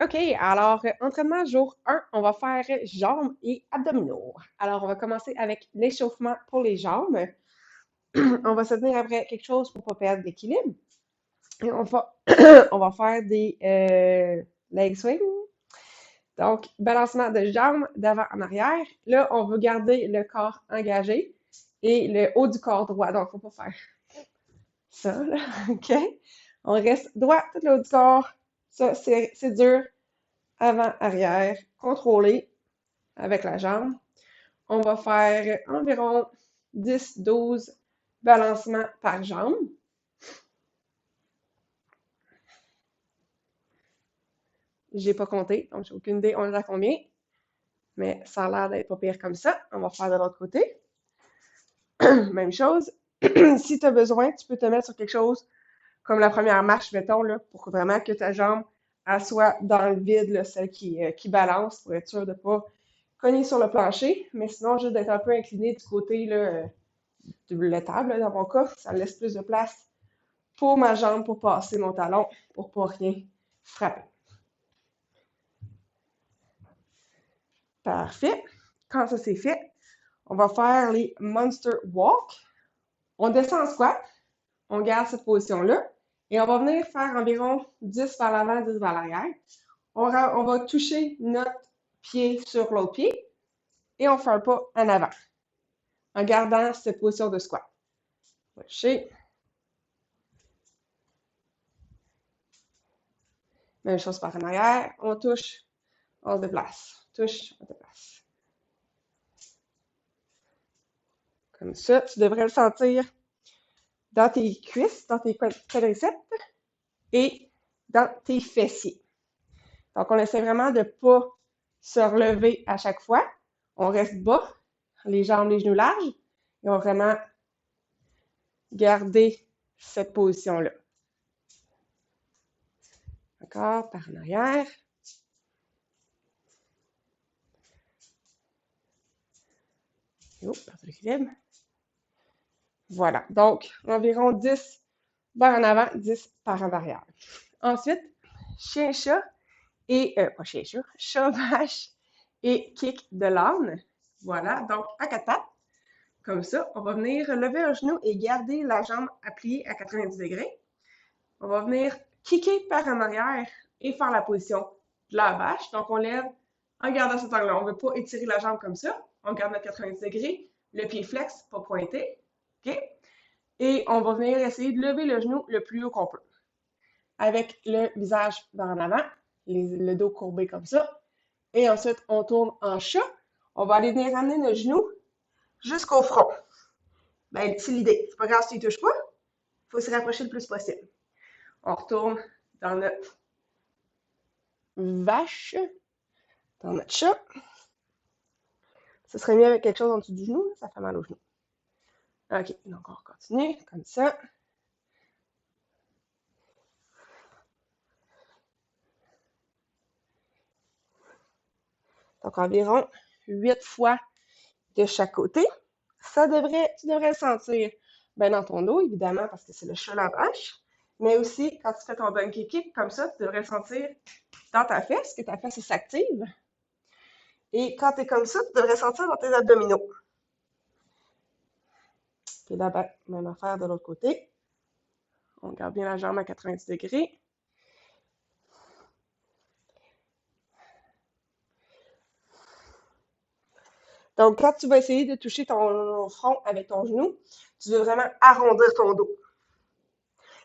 OK, alors, entraînement jour 1, on va faire jambes et abdominaux. Alors, on va commencer avec l'échauffement pour les jambes. On va se tenir après quelque chose pour ne pas perdre l'équilibre. Et on va, on va faire des leg swings. Donc, balancement de jambes d'avant en arrière. Là, on veut garder le corps engagé et le haut du corps droit. Donc, il ne faut pas faire ça, là. OK? On reste droit tout le haut du corps. Ça, c'est dur. Avant, arrière, contrôlé avec la jambe. On va faire environ 10-12 balancements par jambe. J'ai pas compté, donc j'ai aucune idée on est à combien, mais ça a l'air d'être pas pire comme ça. On va faire de l'autre côté. Même chose. Si tu as besoin, tu peux te mettre sur quelque chose comme la première marche, mettons, là, pour vraiment que ta jambe elle soit dans le vide, là, celle qui balance, pour être sûr de ne pas cogner sur le plancher. Mais sinon, juste d'être un peu incliné du côté là, de l'étable, là, dans mon cas, ça laisse plus de place pour ma jambe pour passer mon talon pour pas rien frapper. Parfait. Quand ça c'est fait, on va faire les Monster Walk. On descend en squat, on garde cette position-là et on va venir faire environ 10 vers l'avant, 10 vers l'arrière. On va toucher notre pied sur l'autre pied et on fait un pas en avant en gardant cette position de squat. On va toucher. Même chose par en arrière. On touche, on se déplace. Touche, on se déplace. Comme ça, tu devrais le sentir dans tes cuisses, dans tes quadriceps et dans tes fessiers. Donc, on essaie vraiment de ne pas se relever à chaque fois. On reste bas, les jambes, les genoux larges, et on va vraiment garder cette position-là. Encore, par en arrière. Oh, perdre l'équilibre. Voilà. Donc, environ 10 vers en avant, 10 par en arrière. Ensuite, chien-chat et, pas chien-chat, chat-vache et kick de l'âne. Voilà. Donc, à quatre pattes. Comme ça, on va venir lever un genou et garder la jambe à plier à 90 degrés. On va venir kicker par en arrière et faire la position de la vache. Donc, on lève en gardant cet angle-là. On ne veut pas étirer la jambe comme ça. On garde notre 90 degrés. Le pied flex, pas pointé. OK? Et on va venir essayer de lever le genou le plus haut qu'on peut. Avec le visage vers en avant, le dos courbé comme ça. Et ensuite, on tourne en chat. On va aller venir ramener notre genou jusqu'au front. Ben, c'est l'idée. C'est pas grave si tu ne touches pas. Il faut se rapprocher le plus possible. On retourne dans notre vache, dans notre chat. Ce serait mieux avec quelque chose en dessous du genou, ça fait mal au genou. OK, donc on continue comme ça. Donc environ 8 fois de chaque côté. Tu devrais le sentir bien dans ton dos, évidemment, parce que c'est le chat la vache. Mais aussi, quand tu fais ton donkey kick comme ça, tu devrais le sentir dans ta fesse, que ta fesse s'active. Et quand tu es comme ça, tu devrais sentir dans tes abdominaux. Puis là, ben, même affaire de l'autre côté. On garde bien la jambe à 90 degrés. Donc, quand tu vas essayer de toucher ton front avec ton genou, tu veux vraiment arrondir ton dos.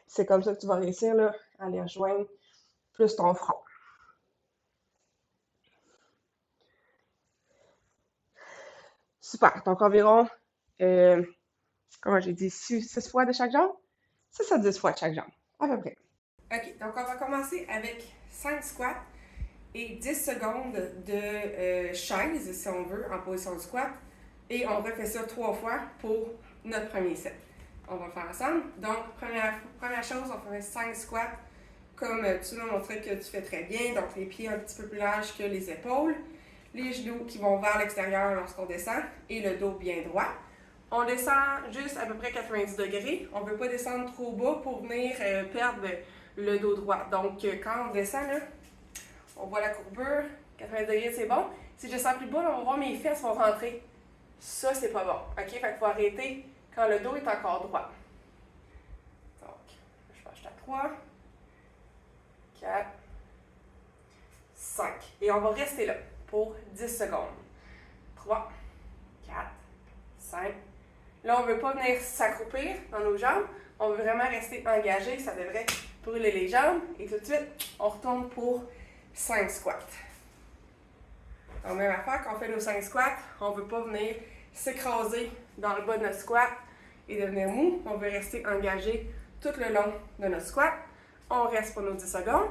C'est comme ça que tu vas réussir là, à aller rejoindre plus ton front. Super. Donc, environ, comment j'ai dit, 6 fois de chaque jambe? 6 à 10 fois de chaque jambe, à peu près. OK, donc on va commencer avec 5 squats et 10 secondes de chaise, si on veut, en position de squat. Et on refait ça 3 fois pour notre premier set. On va le faire ensemble. Donc, première chose, on fait 5 squats comme tu m'as montré que tu fais très bien. Donc, les pieds un petit peu plus larges que les épaules. Les genoux qui vont vers l'extérieur lorsqu'on descend et le dos bien droit. On descend juste à peu près 90 degrés. On ne veut pas descendre trop bas pour venir perdre le dos droit. Donc, quand on descend, là, On voit la courbure. 90 degrés, c'est bon. Si je descends plus bas, on va voir mes fesses vont rentrer. Ça, c'est pas bon. OK? Fait qu'il faut arrêter quand le dos est encore droit. Donc, je passe à 3, 4, 5. Et on va rester là pour 10 secondes. 3, 4, 5. Là, on ne veut pas venir s'accroupir dans nos jambes. On veut vraiment rester engagé. Ça devrait brûler les jambes. Et tout de suite, on retourne pour 5 squats. Donc, même affaire, quand on fait nos 5 squats, on ne veut pas venir s'écraser dans le bas de notre squat et devenir mou. On veut rester engagé tout le long de notre squat. On reste pour nos 10 secondes.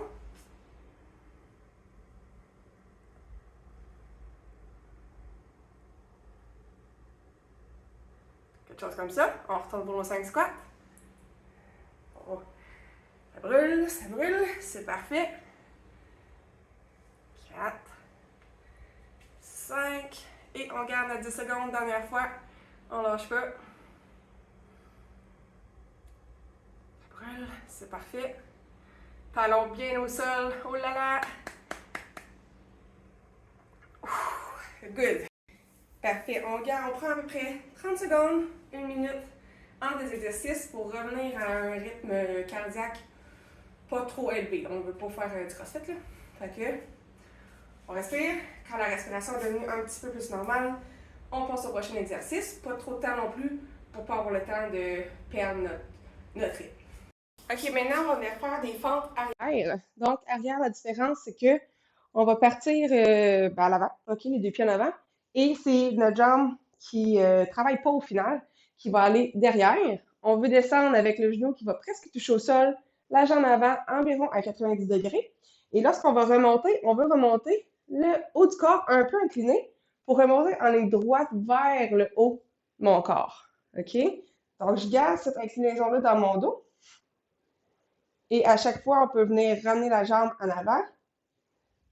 Quelque chose comme ça. On retourne pour nos 5 squats. Oh. Ça brûle, c'est parfait. 4, 5, et on garde à 10 secondes, dernière fois. On lâche pas. Ça brûle, c'est parfait. Talons bien au sol. Oh là là! Good. Parfait. On prend à peu près 30 secondes, 1 minute en des exercices pour revenir à un rythme cardiaque pas trop élevé. On ne veut pas faire du crossfit, là. Fait que, on respire. Quand la respiration est devenue un petit peu plus normale, on passe au prochain exercice. Pas trop de temps non plus pour pas avoir le temps de perdre notre rythme. OK, maintenant, on va venir faire des fentes arrière. Donc, arrière, la différence, c'est que on va partir à l'avant, OK, les 2 pieds en avant. Et c'est notre jambe qui ne travaille pas au final, qui va aller derrière. On veut descendre avec le genou qui va presque toucher au sol, la jambe avant environ à 90 degrés. Et lorsqu'on va remonter, on veut remonter le haut du corps un peu incliné pour remonter en ligne droite vers le haut de mon corps. OK? Donc, je garde cette inclinaison-là dans mon dos. Et à chaque fois, on peut venir ramener la jambe en avant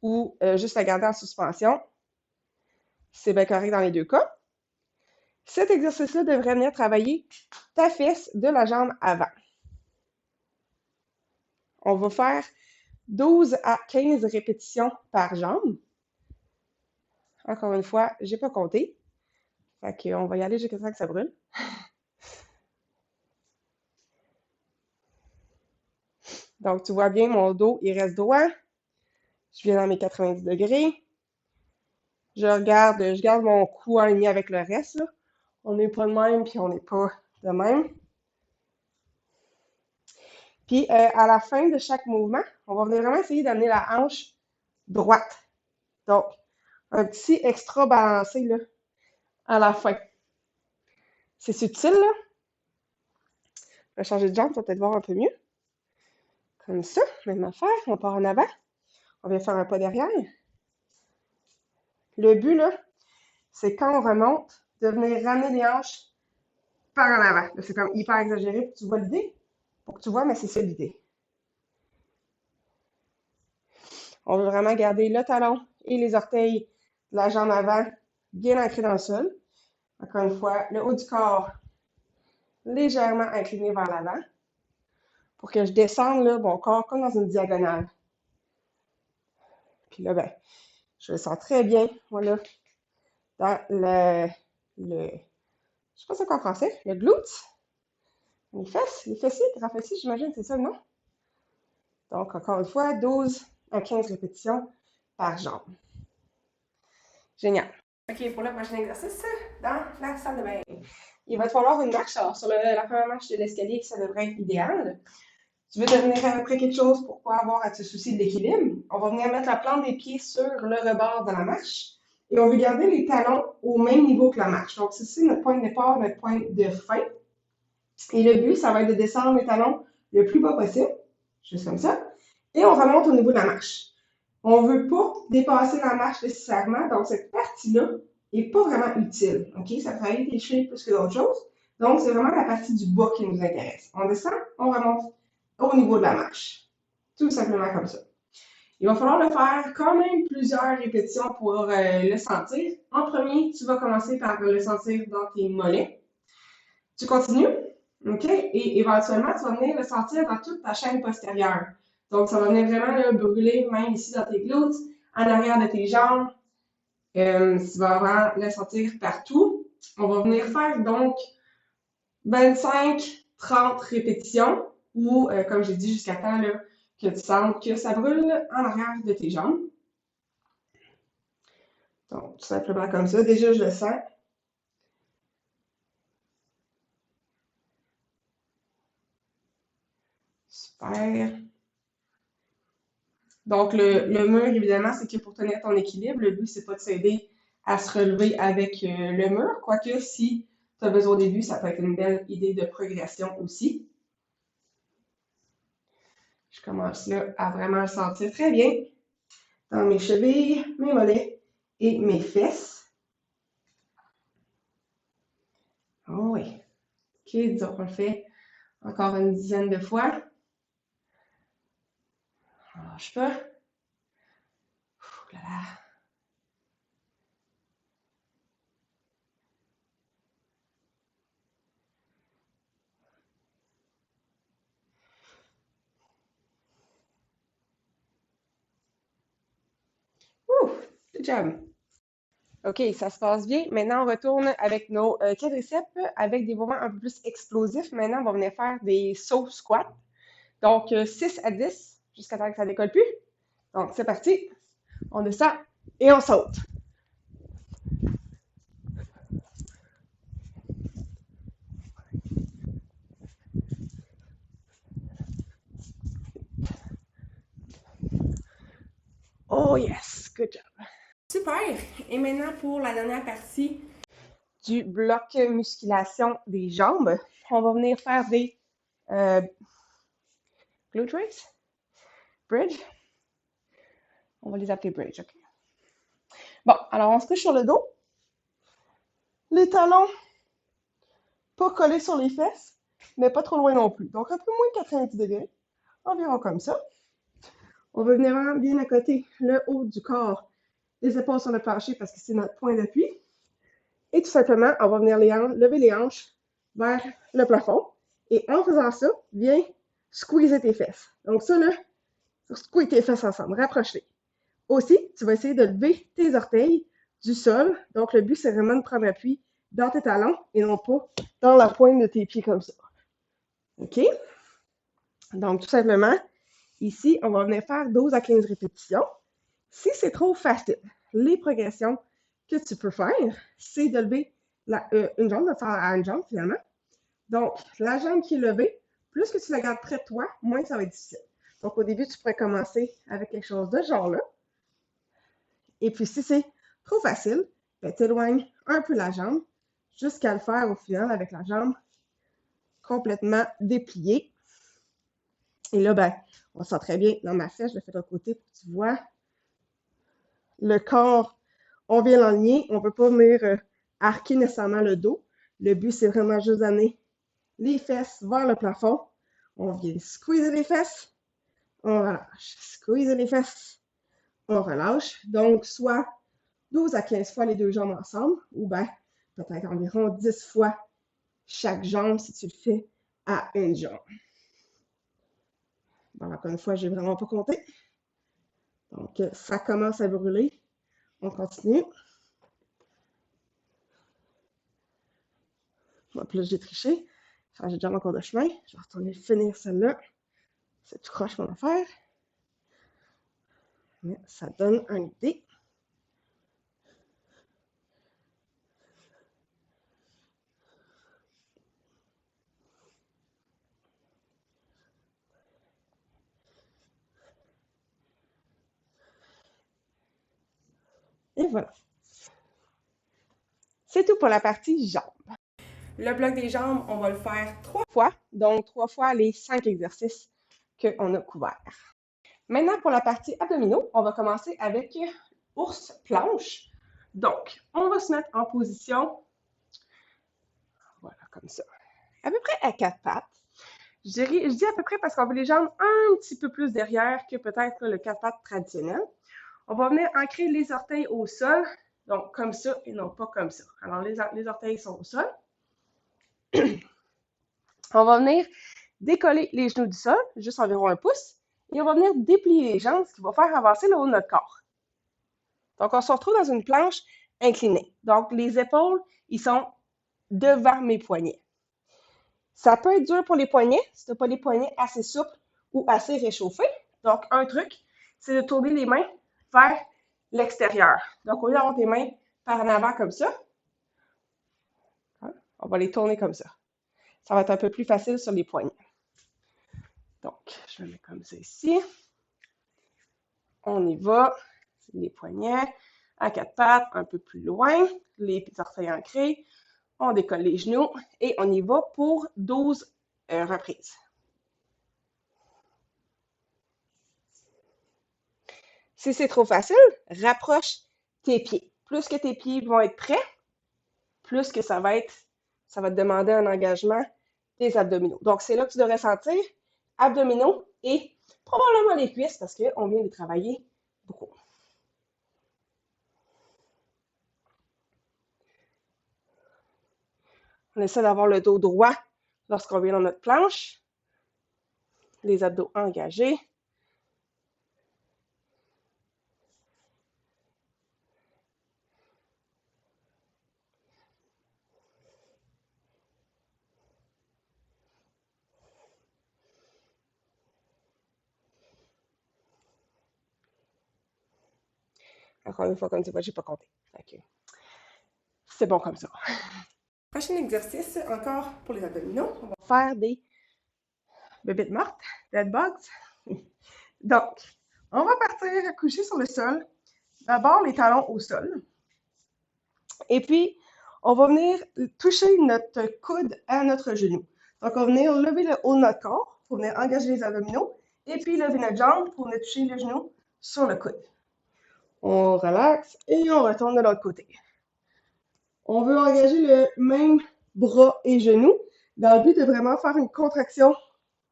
ou juste la garder en suspension. C'est bien correct dans les deux cas. Cet exercice-là devrait venir travailler ta fesse de la jambe avant. On va faire 12 à 15 répétitions par jambe. Encore une fois, je n'ai pas compté. Fait qu'on va y aller jusqu'à temps que ça brûle. Donc, tu vois bien, mon dos, il reste droit. Je viens dans mes 90 degrés. Je garde mon cou aligné avec le reste, là. On n'est pas de même, puis on n'est pas de même. Puis, à la fin de chaque mouvement, on va venir vraiment essayer d'amener la hanche droite. Donc, un petit extra balancé, là, à la fin. C'est subtil, là. Je vais changer de jambe, pour peut-être voir un peu mieux. Comme ça, même affaire. On part en avant. On vient faire un pas derrière. Le but, là, c'est quand on remonte, de venir ramener les hanches par en avant. C'est comme hyper exagéré pour que tu vois l'idée. Pour que tu vois, mais c'est ça l'idée. On veut vraiment garder le talon et les orteils de la jambe avant bien ancrés dans le sol. Encore une fois, le haut du corps légèrement incliné vers l'avant pour que je descende là, mon corps comme dans une diagonale. Puis là, ben, je le sens très bien, voilà, dans je sais pas c'est quoi en français, le glute, les fesses, les fessiers, trapézies, j'imagine, c'est ça le nom? Donc, encore une fois, 12 à 15 répétitions par jambe. Génial. OK, pour le prochain exercice, dans la salle de bain, il va te falloir une marche. Alors, sur la première marche de l'escalier, ça devrait être idéal. Tu veux devenir après quelque chose pour pas avoir à te soucier de l'équilibre. On va venir mettre la plante des pieds sur le rebord de la marche. Et on veut garder les talons au même niveau que la marche. Donc, c'est notre point de départ, notre point de fin. Et le but, ça va être de descendre les talons le plus bas possible, juste comme ça. Et on remonte au niveau de la marche. On ne veut pas dépasser la marche nécessairement, donc cette partie-là n'est pas vraiment utile. OK? Ça travaille tes chevilles plus que d'autres choses. Donc, c'est vraiment la partie du bas qui nous intéresse. On descend, on remonte au niveau de la marche. Tout simplement comme ça. Il va falloir le faire quand même plusieurs répétitions pour le sentir. En premier, tu vas commencer par le sentir dans tes mollets. Tu continues, OK? Et éventuellement, tu vas venir le sentir dans toute ta chaîne postérieure. Donc, ça va venir vraiment là, brûler, même ici dans tes glutes, en arrière de tes jambes. Tu vas vraiment le sentir partout. On va venir faire donc 25-30 répétitions ou, comme j'ai dit, jusqu'à temps là, que tu sens que ça brûle en arrière de tes jambes. Donc, tout simplement comme ça. Déjà, je le sens. Super. Donc, le mur, évidemment, c'est que pour tenir ton équilibre, le but, c'est pas de s'aider à se relever avec le mur. Quoique, si tu as besoin au début, ça peut être une belle idée de progression aussi. Je commence là à vraiment le sentir très bien dans mes chevilles, mes mollets et mes fesses. Oh oui. OK, disons qu'on le fait encore une dizaine de fois. Lâche pas. Ouh là là. Ouh, good job. OK, ça se passe bien. Maintenant, on retourne avec nos quadriceps avec des mouvements un peu plus explosifs. Maintenant, on va venir faire des sauts squats. Donc, 6 à 10 jusqu'à temps que ça ne décolle plus. Donc, c'est parti. On descend et on saute. Oh yes, good job. Super. Et maintenant, pour la dernière partie du bloc musculation des jambes, on va venir faire des glute raise, bridge. On va les appeler bridge, OK? Bon, alors on se couche sur le dos. Les talons pas collés sur les fesses, mais pas trop loin non plus. Donc un peu moins de 90 degrés, environ comme ça. On va venir vraiment bien accoter le haut du corps, les épaules sur le plancher parce que c'est notre point d'appui. Et tout simplement, on va venir lever les hanches vers le plafond. Et en faisant ça, viens squeezer tes fesses. Donc ça, là, squeeze tes fesses ensemble, rapproche-les. Aussi, tu vas essayer de lever tes orteils du sol. Donc le but, c'est vraiment de prendre appui dans tes talons et non pas dans la pointe de tes pieds comme ça. OK? Donc, tout simplement, ici, on va venir faire 12 à 15 répétitions. Si c'est trop facile, les progressions que tu peux faire, c'est de lever une jambe, de faire à une jambe finalement. Donc, la jambe qui est levée, plus que tu la gardes près de toi, moins ça va être difficile. Donc, au début, tu pourrais commencer avec quelque chose de genre là. Et puis, si c'est trop facile, ben, tu éloignes un peu la jambe jusqu'à le faire au final avec la jambe complètement dépliée. Et là, ben, on sent très bien dans ma fesse, je le fais de l'autre côté pour que tu vois. Le corps, on vient l'enligner, on ne peut pas venir arquer nécessairement le dos. Le but, c'est vraiment juste d'amener les fesses vers le plafond. On vient squeezer les fesses, on relâche. Squeezer les fesses, on relâche. Donc, soit 12 à 15 fois les deux jambes ensemble, ou bien peut-être environ 10 fois chaque jambe si tu le fais à une jambe. Bon, encore une fois, je n'ai vraiment pas compté. Donc, ça commence à brûler. On continue. Bon, puis là, j'ai triché. J'ai déjà mon cours de chemin. Je vais retourner finir celle-là. C'est tout croche mon affaire. Mais ça donne une idée. Et voilà. C'est tout pour la partie jambes. Le bloc des jambes, on va le faire 3 fois. Donc, 3 fois les 5 exercices qu'on a couverts. Maintenant, pour la partie abdominaux, on va commencer avec ours planche. Donc, on va se mettre en position, voilà, comme ça, à peu près à 4 pattes. Je dis à peu près parce qu'on veut les jambes un petit peu plus derrière que peut-être le 4 pattes traditionnel. On va venir ancrer les orteils au sol, donc comme ça et non pas comme ça. Alors, les orteils sont au sol. On va venir décoller les genoux du sol, juste environ 1 pouce. Et on va venir déplier les jambes, ce qui va faire avancer le haut de notre corps. Donc, on se retrouve dans une planche inclinée. Donc, les épaules, ils sont devant mes poignets. Ça peut être dur pour les poignets si tu n'as pas les poignets assez souples ou assez réchauffés. Donc, un truc, c'est de tourner les mains vers l'extérieur. Donc, au lieu d'avoir tes mains par en avant comme ça, on va les tourner comme ça. Ça va être un peu plus facile sur les poignets. Donc, je le mets comme ça ici. On y va. Les poignets à quatre pattes, un peu plus loin. Les orteils ancrés. On décolle les genoux et on y va pour 12 reprises. Si c'est trop facile, rapproche tes pieds. Plus que tes pieds vont être prêts, plus que ça va te demander un engagement des abdominaux. Donc, c'est là que tu devrais sentir abdominaux et probablement les cuisses parce qu'on vient de travailler beaucoup. On essaie d'avoir le dos droit lorsqu'on vient dans notre planche. Les abdos engagés. Encore une fois, comme tu vois, je n'ai pas compté. Okay. C'est bon comme ça. Prochain exercice, encore pour les abdominaux. On va faire des bébites mortes, dead bugs. Donc, on va partir coucher sur le sol. D'abord, les talons au sol. Et puis, on va venir toucher notre coude à notre genou. Donc, on va venir lever le haut de notre corps pour venir engager les abdominaux. Et puis, lever notre jambe pour venir toucher le genou sur le coude. On relaxe et on retourne de l'autre côté. On veut engager le même bras et genou dans le but de vraiment faire une contraction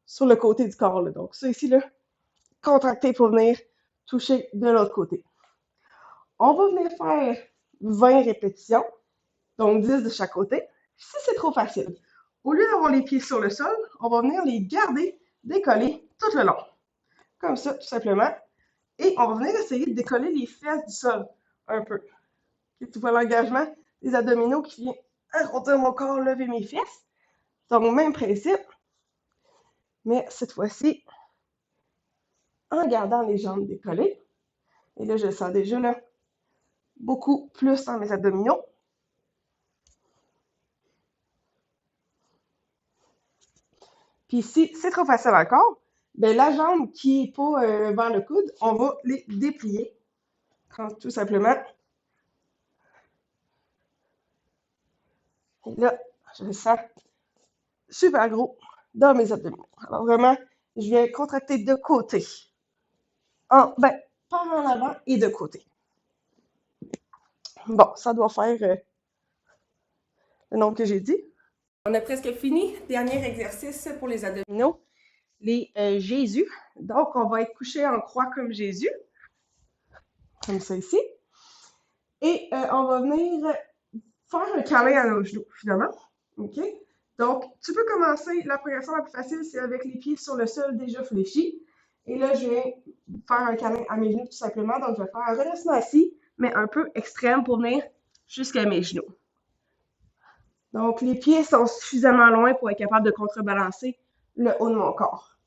sur le côté du corps. Là. Donc, ça ici, là, contracter pour venir toucher de l'autre côté. On va venir faire 20 répétitions, donc 10 de chaque côté. Si c'est trop facile, au lieu d'avoir les pieds sur le sol, on va venir les garder décollés tout le long. Comme ça, tout simplement. Et on va venir essayer de décoller les fesses du sol un peu. Et tu vois l'engagement des abdominaux qui vient arrondir mon corps, lever mes fesses. Donc, même principe, mais cette fois-ci, en gardant les jambes décollées. Et là, je sens déjà là, beaucoup plus dans mes abdominaux. Puis si c'est trop facile encore, bien la jambe qui n'est pas vers le coude, on va les déplier. Tout simplement. Et là, je le sens super gros dans mes abdominaux. Alors vraiment, je viens contracter de côté. Par en avant et de côté. Bon, ça doit faire le nombre que j'ai dit. On a presque fini. Dernier exercice pour les abdominaux, les Jésus. Donc, on va être couché en croix comme Jésus, comme ça ici. Et on va venir faire un câlin à nos genoux, finalement. OK? Donc, tu peux commencer, la progression la plus facile, c'est avec les pieds sur le sol déjà fléchis. Et là, je vais faire un câlin à mes genoux tout simplement. Donc, je vais faire un redressement assis, mais un peu extrême pour venir jusqu'à mes genoux. Donc, les pieds sont suffisamment loin pour être capable de contrebalancer le haut de mon corps.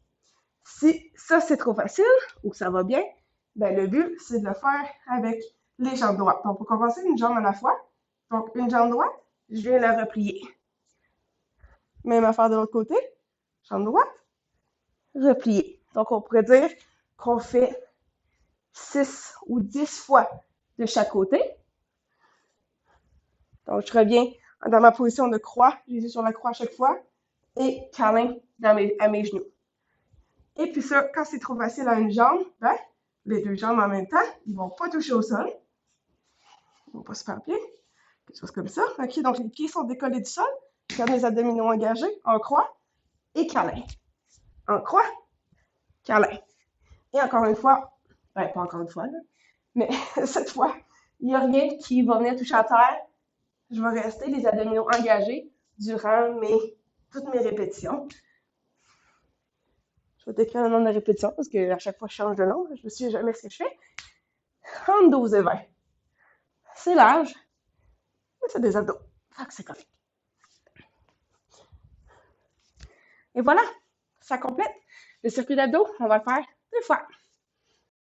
Si ça, c'est trop facile ou que ça va bien, ben, le but, c'est de le faire avec les jambes droites. Donc, pour commencer, une jambe à la fois. Donc, une jambe droite, je viens la replier. Même affaire de l'autre côté, jambe droite, replier. Donc, on pourrait dire qu'on fait 6 ou 10 fois de chaque côté. Donc, je reviens dans ma position de croix, Jésus sur la croix à chaque fois, et câlin à mes genoux. Et puis ça, quand c'est trop facile à une jambe, ben, les deux jambes en même temps, ils ne vont pas toucher au sol. Ils ne vont pas se faire bien. Quelque chose comme ça. OK, donc les pieds sont décollés du sol. Je garde mes abdominaux engagés, en croix et câlin. En croix, câlin. Et encore une fois, pas encore une fois, là, mais cette fois, il n'y a rien qui va venir toucher à terre. Je vais rester les abdominaux engagés durant toutes mes répétitions. Je vais t'écrire le nombre de répétitions parce que à chaque fois, je change de nombre. Je ne sais jamais ce que je fais. Entre 12 et 20. C'est large, mais c'est des abdos. Fait que c'est correct. Et voilà, ça complète le circuit d'abdos. On va le faire 2 fois.